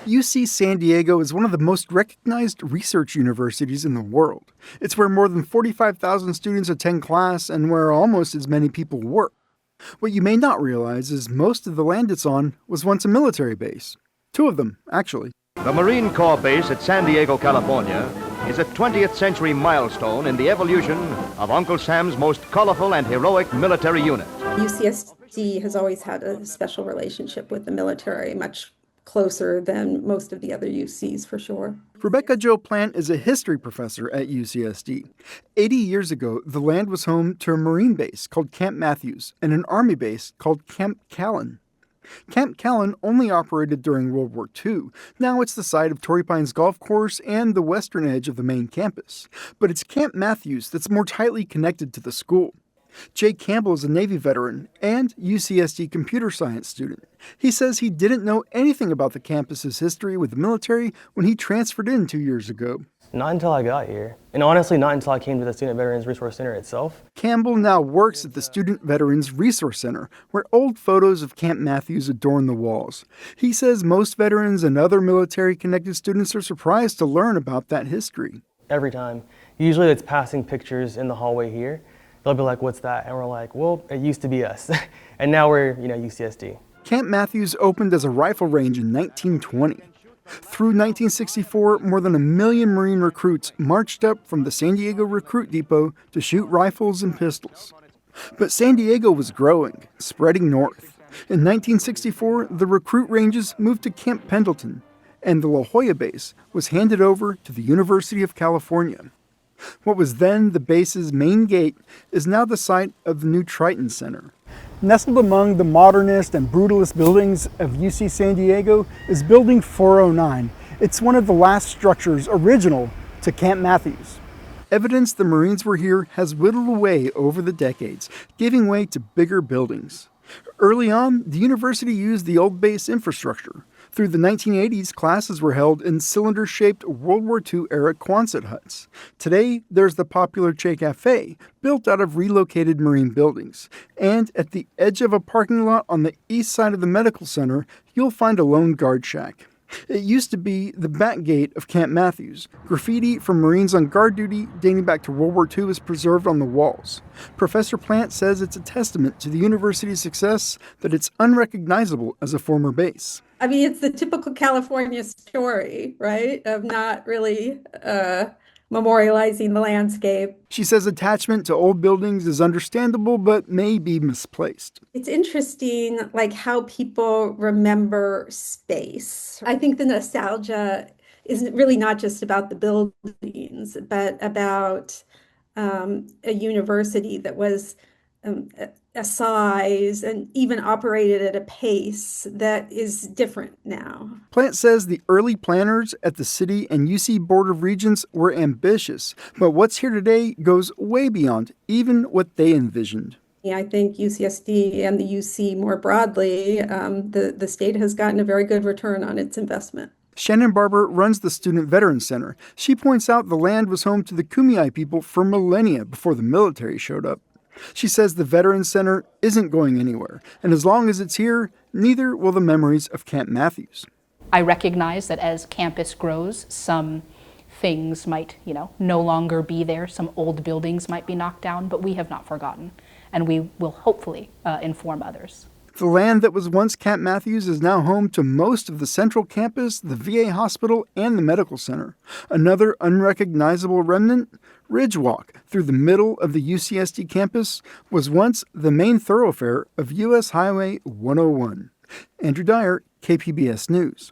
UC San Diego is one of the most recognized research universities in the world. It's where more than 45,000 students attend class and where almost as many people work. What you may not realize is most of the land it's on was once a military base. Two of them, actually. The Marine Corps base at San Diego, California, is a 20th century milestone in the evolution of Uncle Sam's most colorful and heroic military unit. UCSD has always had a special relationship with the military, much closer than most of the other UCs, for sure. Rebecca Jo Plant is a history professor at UCSD. 80 years ago, the land was home to a Marine base called Camp Matthews and an Army base called Camp Callan. Camp Callan only operated during World War II. Now it's the site of Torrey Pines Golf Course and the western edge of the main campus. But it's Camp Matthews that's more tightly connected to the school. Jay Campbell is a Navy veteran and UCSD computer science student. He says he didn't know anything about the campus's history with the military when he transferred in 2 years ago. Not until I got here. And honestly, not until I came to the Student Veterans Resource Center itself. Campbell now works at the Student Veterans Resource Center, where old photos of Camp Matthews adorn the walls. He says most veterans and other military-connected students are surprised to learn about that history. Every time. Usually it's passing pictures in the hallway here. They'll be like, what's that? And we're like, well, it used to be us. And now we're, UCSD. Camp Matthews opened as a rifle range in 1920. Through 1964, more than 1 million Marine recruits marched up from the San Diego Recruit Depot to shoot rifles and pistols. But San Diego was growing, spreading north. In 1964, the recruit ranges moved to Camp Pendleton, and the La Jolla base was handed over to the University of California. What was then the base's main gate is now the site of the new Triton Center. Nestled among the modernist and brutalist buildings of UC San Diego is Building 409. It's one of the last structures original to Camp Matthews. Evidence the Marines were here has whittled away over the decades, giving way to bigger buildings. Early on, the university used the old base infrastructure. Through the 1980s, classes were held in cylinder-shaped World War II-era Quonset huts. Today, there's the popular Che Cafe, built out of relocated Marine buildings. And at the edge of a parking lot on the east side of the medical center, you'll find a lone guard shack. It used to be the back gate of Camp Matthews. Graffiti from Marines on guard duty dating back to World War II is preserved on the walls. Professor Plant says it's a testament to the university's success that it's unrecognizable as a former base. I mean, it's the typical California story, right, of not really memorializing the landscape. She says attachment to old buildings is understandable, but may be misplaced. It's interesting, how people remember space. I think the nostalgia is really not just about the buildings, but about a university that was a size and even operated at a pace that is different now. Plant says the early planners at the city and UC Board of Regents were ambitious, but what's here today goes way beyond even what they envisioned. I think UCSD and the UC more broadly, the state has gotten a very good return on its investment. Shannon Barber runs the Student Veterans Center. She points out the land was home to the Kumeyaay people for millennia before the military showed up. She says the Veterans Center isn't going anywhere, and as long as it's here, neither will the memories of Camp Matthews. I recognize that as campus grows, some things might, no longer be there. Some old buildings might be knocked down, but we have not forgotten, and we will hopefully inform others. The land that was once Camp Matthews is now home to most of the central campus, the VA hospital, and the medical center. Another unrecognizable remnant, Ridge Walk, through the middle of the UCSD campus, was once the main thoroughfare of U.S. Highway 101. Andrew Dyer, KPBS News.